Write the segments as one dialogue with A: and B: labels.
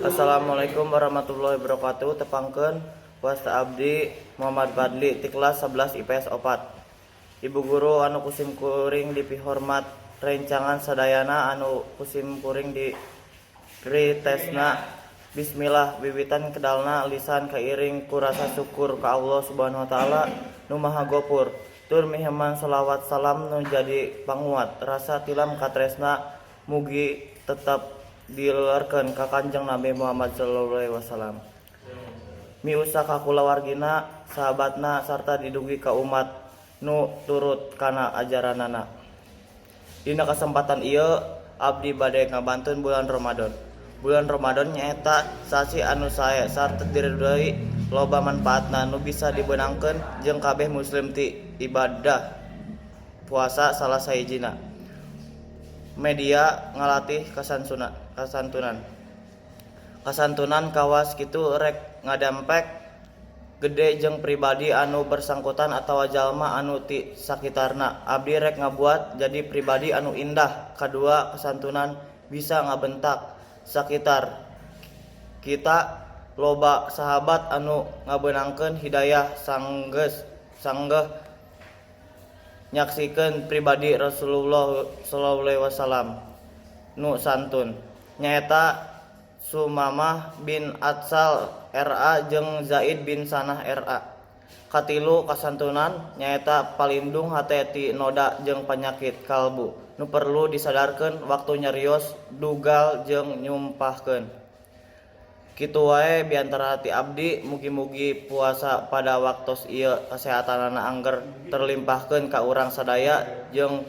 A: Assalamualaikum warahmatullahi wabarakatuh. Tepangkeun wasta abdi Muhammad Fadli ti kelas 11 IPS 4. Ibu guru anu kusim kuring dipihormat rencangan sadayana anu kusim kuring di ritesna. Bismillah wiwitan kedalna lisan kairing ku rasa syukur ka Allah Subhanahu wa taala nu Maha Gopur. Tur miheman shalawat salam nu jadi panguat rasa tilam katresna mugi tetap dilelarkeun ka Kanjeng Nabi Muhammad sallallahu alaihi wasallam. Miusa ka kulawargina, sahabatna sarta didugi ka umat nu turut kana ajaranana. Dina kesempatan ieu abdi bade ngabantuan bulan Ramadan. Bulan Ramadan nyaeta sasi anu sae sarta diridhoi loba manfaatna nu bisa dibeunangkeun jeung kabeh muslim ti ibadah puasa salah sahijina. Media ngalatih kasantunan kawas kitu rek ngadampek gede jeung pribadi anu bersangkutan atawa jalma anu ti sakitarna. Abdi rek ngabuat jadi pribadi anu indah. Kadua, kasantunan bisa ngabentak sakitar kita loba sahabat anu ngabeunangkeun hidayah sanggeh nyaksikeun pribadi Rasulullah sallallahu alaihi wasallam nu santun nyaeta Sumamah bin Atsal RA jeung Zaid bin Sanah RA. Katilu, kasantunan nyaeta palindung hate ti noda jeung panyakit kalbu nu perlu disadarkeun waktu nyarios, dugal jeung nyumpahkeun. Kitu wae biantara ti abdi, mugi-mugi puasa pada waktos ieu kasehatanana angger terlimpahkeun ka urang sadaya jeung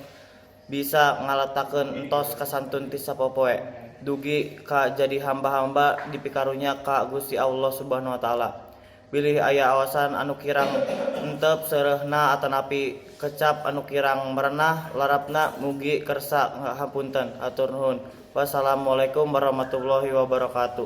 A: bisa ngaletakeun entos kasantun ti sapopoe. Dugi ka jadi hamba-hamba dipikarunya ka Gusti Allah Subhanahu wa taala. Bilih aya awasan anu kirang entep seureuhna atanapi kecap anu kirang merenah larapna mugi kersa ngahapunten. Hatur nuhun. Wassalamualaikum warahmatullahi wabarakatuh.